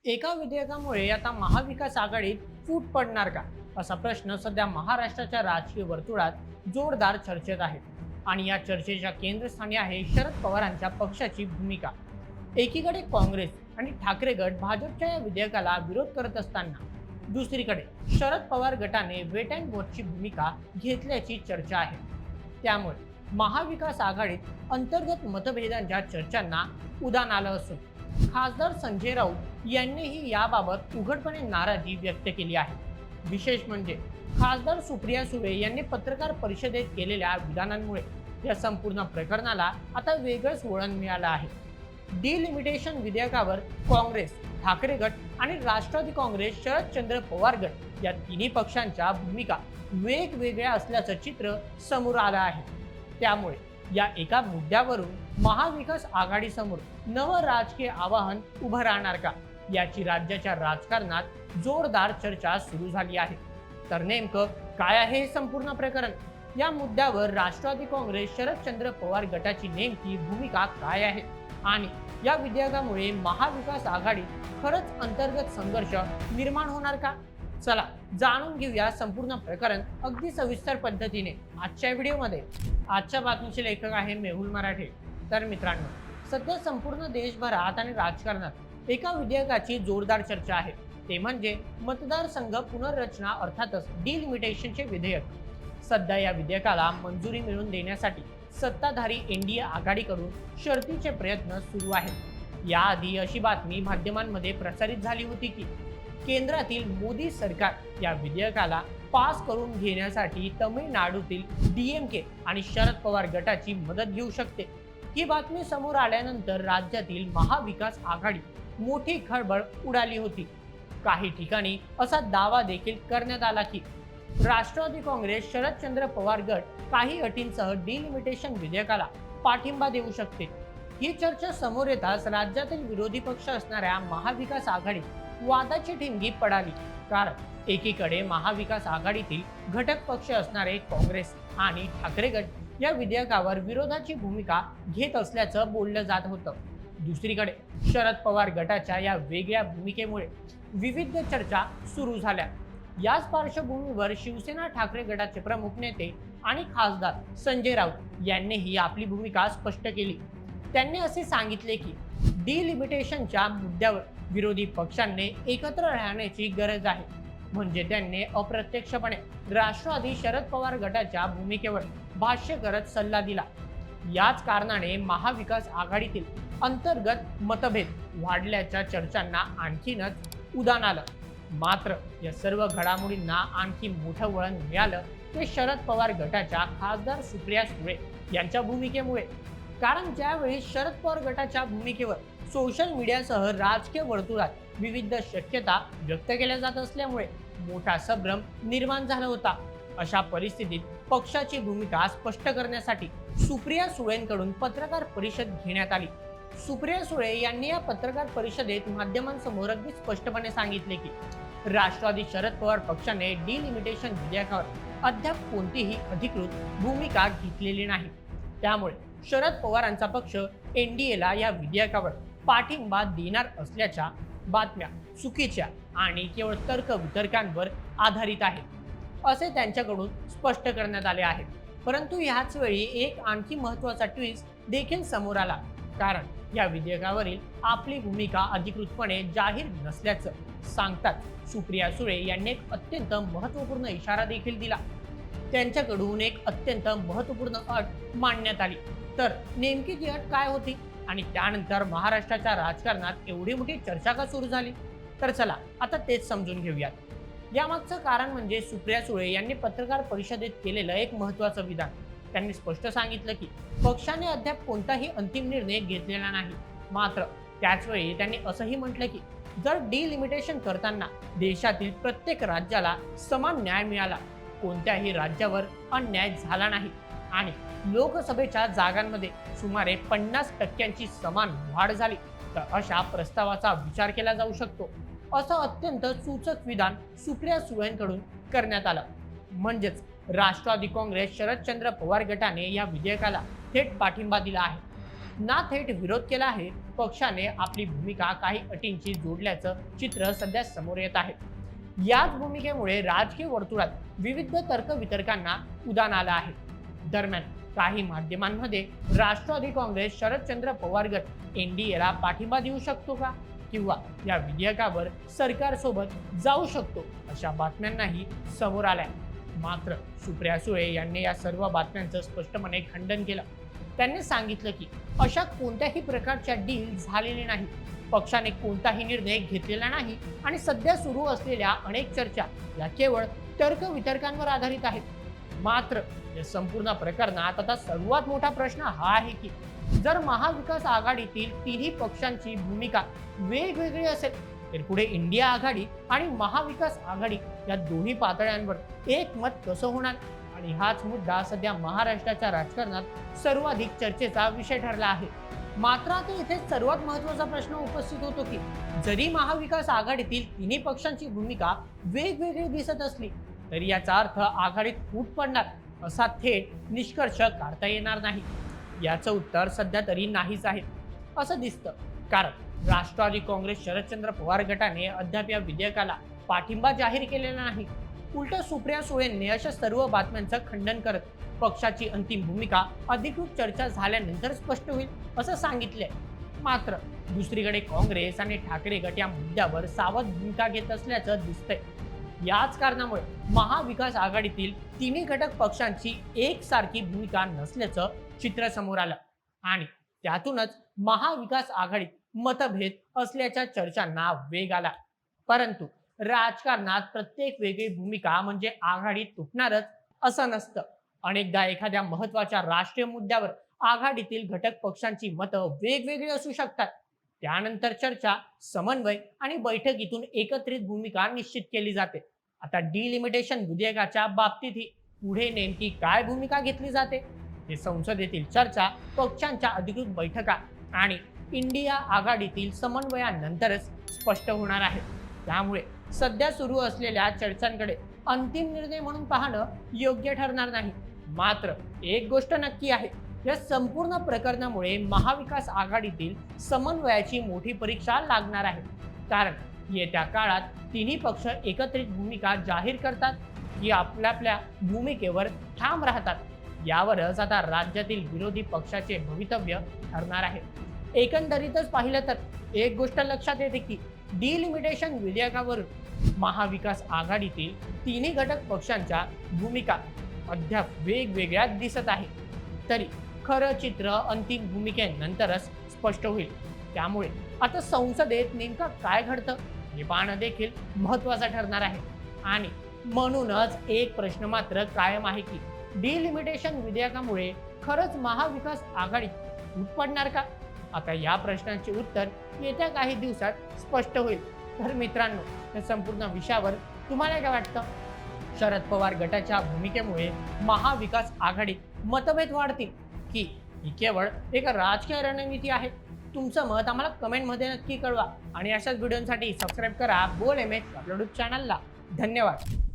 एका विधेयकामुळे आता महाविकास आघाडीत फूट पडणार का, असा प्रश्न सध्या महाराष्ट्राच्या राजकीय वर्तुळात जोरदार चर्चेत आहे. आणि या चर्चेच्या केंद्रस्थानी आहे शरद पवारांच्या पक्षाची भूमिका. एकीकडे काँग्रेस आणि ठाकरे गट भाजपच्या या विधेयकाला विरोध करत असताना दुसरीकडे शरद पवार गटाने वेट अँड वॉचची भूमिका घेतल्याची चर्चा आहे. त्यामुळे महाविकास आघाडीत अंतर्गत मतभेदांच्या चर्चांना उधाण आलं असून खासदार संजय राऊत यांनीही याबाबत उघडपणे नाराजी व्यक्त केली आहे. विशेष म्हणजे खासदार सुप्रिया सुळे यांनी पत्रकार परिषदेत केलेल्या विधानांमुळे या संपूर्ण प्रकरणाला आता वेगळंच वळण मिळालं आहे. डिलिमिटेशन विधेयकावर काँग्रेस, ठाकरे गट आणि राष्ट्रवादी काँग्रेस, शरदचंद्र पवार गट या तिन्ही पक्षांच्या भूमिका वेगवेगळ्या असल्याचं चित्र समोर आलं आहे. त्यामुळे या एका मुद्द्यावरून महाविकास आघाडीसमोर नवं राजकीय आवाहन उभं राहणार का, याची राज्याच्या राजकारणात जोरदार चर्चा सुरू झाली आहे. तर नेमकं काय आहे हे संपूर्ण प्रकरण? या मुद्द्यावर राष्ट्रवादी काँग्रेस, शरदचंद्र पवार गटाची नेमकी भूमिका काय आहे आणि या विधेयकामुळे महाविकास आघाडीत खरंच अंतर्गत संघर्ष निर्माण होणार का? चला जाणून घेऊया संपूर्ण प्रकरण अगदी सविस्तर पद्धतीने आजच्या व्हिडिओमध्ये. आजच्या बातमीचे लेखक आहे मेहुल मराठे. तर मित्रांनो, सध्या संपूर्ण देशभरात आणि राजकारणात एका विधेयकाची जोरदार चर्चा आहे. ते म्हणजे मतदारसंघ पुनर्रचना अर्थातच डिलिमिटेशनचे विधेयक. सध्या या विधेयकाला मंजुरी मिळवून देण्यासाठी सत्ताधारी एनडीए आघाडीकडून शर्थीचे प्रयत्न सुरू आहेत. याआधी अशी बातमी माध्यमांमध्ये प्रसारित झाली होती की केंद्रातील मोदी सरकार या विधेयकाला पास करून घेण्यासाठी तमिळनाडूतील डीएमके आणि शरद पवार गटाची मदत घेऊ शकते. ही बातमी समोर आल्यानंतर राज्यातील महाविकास आघाडी मोठी खळबळ उडाली होती. काही ठिकाणी असा दावा देखील करण्यात आला की राष्ट्रवादी काँग्रेस, शरदचंद्र पवार गट काही अटींसह डिलिमिटेशन विधेयकाला पाठिंबा देऊ शकते. ही चर्चा समोर येताच राज्यातील विरोधी पक्ष असणाऱ्या महाविकास आघाडीत वादाची ठिणगी पडाली. कारण एकीकडे महाविकास आघाडीतील घटक पक्ष असणारे काँग्रेस आणि ठाकरे गट या विधेयकावर विरोधाची भूमिका घेत असल्याचं बोललं जात होतं. दुसरीकडे शरद पवार गटाच्या या वेगळ्या भूमिकेमुळे विविध चर्चा सुरू झाल्या. याच पार्श्वभूमीवर शिवसेना ठाकरे गटाचे प्रमुख नेते आणि खासदार संजय राऊत यांनीही आपली भूमिका स्पष्ट केली. त्यांनी असे सांगितले की डिलिमिटेशनच्या मुद्द्यावर विरोधी पक्षांनी एकत्र राहण्याची गरज आहे. म्हणजे त्यांनी अप्रत्यक्षपणे राष्ट्रवादी शरद पवार गटाच्या भूमिकेवर भाष्य करत सल्ला दिला. याच कारणाने महाविकास आघाडीतील अंतर्गत मतभेद वाढल्याच्या चर्चांना आणखीनच उधाण आलं. मात्र या सर्व घडामोडींना आणखी मोठं वळण मिळालं ते शरद पवार गटाच्या खासदार सुप्रिया सुळे यांच्या भूमिकेमुळे. कारण ज्यावेळी शरद पवार गटाच्या भूमिकेवर सोशल मीडियासह राजकीय वर्तुळात विविध शक्यता व्यक्त केल्या जात असल्यामुळे मोठा संभ्रम निर्माण झाला होता. अशा परिस्थितीत पक्षाची भूमिका स्पष्ट करण्यासाठी सुप्रिया सुळेंकडून पत्रकार परिषद घेण्यात आली. सुप्रिया सुळे यांनी या पत्रकार परिषदेत माध्यमांसमोर अगदी स्पष्टपणे सांगितले की राष्ट्रवादी शरद पवार पक्षाने डिलिमिटेशन विधेयकावर अद्याप कोणतीही अधिकृत भूमिका घेतलेली नाही. त्यामुळे शरद पवारांचा पक्ष एनडीएला या विधेयकावर पाठिंबा देणार असल्याच्या बातम्या चुकीच्या आणि केवळ तर्कवितर्कांवर आधारित आहेत असे त्यांच्याकडून स्पष्ट करण्यात आले आहे. परंतु ह्याच वेळी एक आणखी महत्त्वाचा ट्विस्ट देखील समोर आला. कारण या विधेयकावरील आपली भूमिका अधिकृतपणे जाहीर नसल्याचं सांगतात सुप्रिया सुळे यांनी एक अत्यंत महत्त्वपूर्ण इशारा देखील दिला. त्यांच्याकडून एक अत्यंत महत्त्वपूर्ण अट मांडण्यात आली. तर नेमकी ती अट काय होती आणि त्यानंतर महाराष्ट्राच्या राजकारणात एवढी मोठी चर्चा का सुरू झाली? तर चला आता तेच समजून घेऊयात. यामागचं कारण म्हणजे सुप्रिया सुळे यांनी पत्रकार परिषदेत केलेलं एक महत्त्वाचं विधान. त्यांनी स्पष्ट सांगितलं की पक्षाने अद्याप कोणताही अंतिम निर्णय घेतलेला नाही. मात्र त्याचवेळी त्यांनी असंही म्हटलं की जर डिलिमिटेशन करताना देशातील प्रत्येक राज्याला समान न्याय मिळाला, कोणत्याही राज्यावर अन्याय झाला नाही आणि लोकसभेच्या जागांमध्ये सुमारे 50% समान वाढ झाली, तर अशा प्रस्तावाचा विचार केला जाऊ शकतो, असं अत्यंत सूचक विधान सुप्रिया सुळेंकडून करण्यात आलं. म्हणजेच राष्ट्रवादी काँग्रेस, शरदचंद्र पवार गटाने या विधेयकाला थेट पाठिंबा दिला आहे. ना थेट विरोध केला आहे, पक्षाने आपली भूमिका काही अटींशी जोडल्याचं चित्र सध्या समोर येत आहे. याच भूमिकेमुळे राजकीय वर्तुळात विविध तर्कवितर्कांना उधाण आलं आहे. दरम्यान काही माध्यमांमध्ये राष्ट्रवादी काँग्रेस शरदचंद्र पवार गट एनडीएला पाठिंबा देऊ शकतो का किंवा या विधेयकावर सरकारसोबत जाऊ शकतो अशा बातम्यांनाही समोर आल्या. मात्र सुप्रिया सुळे यांनी या सर्व बातम्यांचं स्पष्टपणे खंडन केलं. त्यांनी सांगितलं की अशा कोणत्याही प्रकारच्या डील झालेली नाही, पक्षाने कोणताही निर्णय घेतलेला नाही आणि सध्या सुरू असलेल्या अनेक चर्चा या केवळ तर्कवितर्कांवर आधारित आहेत. मात्र या संपूर्ण प्रकरणात आता सर्वात मोठा प्रश्न हा आहे की जर महाविकास आघाडीतील तिन्ही पक्षांची भूमिका वेगवेगळी असेल तर पुढे इंडिया आघाडी आणि महाविकास आघाडी या दोन्ही पातळ्यांवर एक मत कसं होणार. आणि हाच मुद्दा सध्या महाराष्ट्राच्या राजकारणात सर्वाधिक चर्चेचा विषय ठरला आहे. मात्र आता इथे सर्वात महत्त्वाचा प्रश्न उपस्थित होतो की जरी महाविकास आघाडीतील तिन्ही पक्षांची भूमिका वेगवेगळी दिसत असली तरी याचा अर्थ आघाडीत फूट पडणार असा थेट निष्कर्ष काढता येणार नाही. याचं उत्तर सध्या तरी नाहीच आहे असं दिसतं. कारण राष्ट्रवादी काँग्रेस शरदचंद्र पवार गटाने अद्याप या विधेयकाला पाठिंबा जाहीर केलेला नाही. उलट सुप्रिया सुळेंनी अशा सर्व बातम्यांचं खंडन करत पक्षाची अंतिम भूमिका अधिकृत चर्चा झाल्यानंतर स्पष्ट होईल असं सांगितलंय. मात्र दुसरीकडे काँग्रेस आणि ठाकरे गट या मुद्द्यावर सावध भूमिका घेत असल्याचं दिसतंय. याच कारणामुळे महाविकास आघाडीतील तिन्ही घटक पक्षांची एकसारखी भूमिका नसल्याचं चित्र समोर आलं आणि त्यातूनच महाविकास आघाडीत मतभेद असल्याच्या चर्चांना वेग आला. परंतु राजकारणात प्रत्येक वेगळी भूमिका म्हणजे आघाडी तुटणारच असं नसतं. अनेकदा एखाद्या महत्वाच्या राष्ट्रीय मुद्द्यावर आघाडीतील घटक पक्षांची मतं वेगवेगळी असू शकतात. त्यानंतर चर्चा, समन्वय आणि बैठकीतून एकत्रित भूमिका निश्चित केली जाते. आता डिलिमिटेशन विधेयकाच्या बाबतीतही पुढे नेमकी काय भूमिका घेतली जाते हे संसदेतील चर्चा, पक्षांच्या अधिकृत बैठका आणि इंडिया आघाडीतील समन्वयानंतरच स्पष्ट होणार आहे. त्यामुळे सध्या सुरू असलेल्या चर्चांकडे अंतिम निर्णय म्हणून पाहणं योग्य ठरणार नाही. मात्र एक गोष्ट नक्की आहे, या संपूर्ण प्रकरणामुळे महाविकास आघाडीतील समन्वयाची मोठी परीक्षा लागणार आहे. कारण येत्या काळात तिन्ही पक्ष एकत्रित भूमिका जाहीर करतात की आपल्या भूमिकेवर ठाम राहतात यावरच आता राज्यातील विरोधी पक्षाचे भवितव्य ठरणार आहे. एकंदरीतच पाहिलं तर एक गोष्ट लक्षात येते की डिलिमिटेशन विधेयकावरून महाविकास आघाडीतील तिन्ही घटक पक्षांच्या भूमिका अद्याप वेगवेगळ्या दिसत आहे. तरी खरं चित्र अंतिम भूमिकेनंतरच स्पष्ट होईल. त्यामुळे आता संसदेत नेमकं काय घडतं हे पाहणं देखील महत्त्वाचं ठरणार आहे. आणि म्हणूनच एक प्रश्न मात्र कायम आहे की डिलिमिटेशन विधेयकामुळे खरंच महाविकास आघाडी फूट पडणार का? आता या प्रश्नांचे उत्तर येत्या काही दिवसात स्पष्ट होईल. तर मित्रांनो, या संपूर्ण विषयावर तुम्हाला काय वाटतं? शरद पवार गटाच्या भूमिकेमुळे महाविकास आघाडीत मतभेद वाढतील की ही केवळ एक राजकीय रणनीती आहे? तुमचं मत आम्हाला कमेंटमध्ये नक्की कळवा आणि अशाच व्हिडिओसाठी सबस्क्राईब करा बोल MH आपल्या यूट्यूब चॅनलला. धन्यवाद.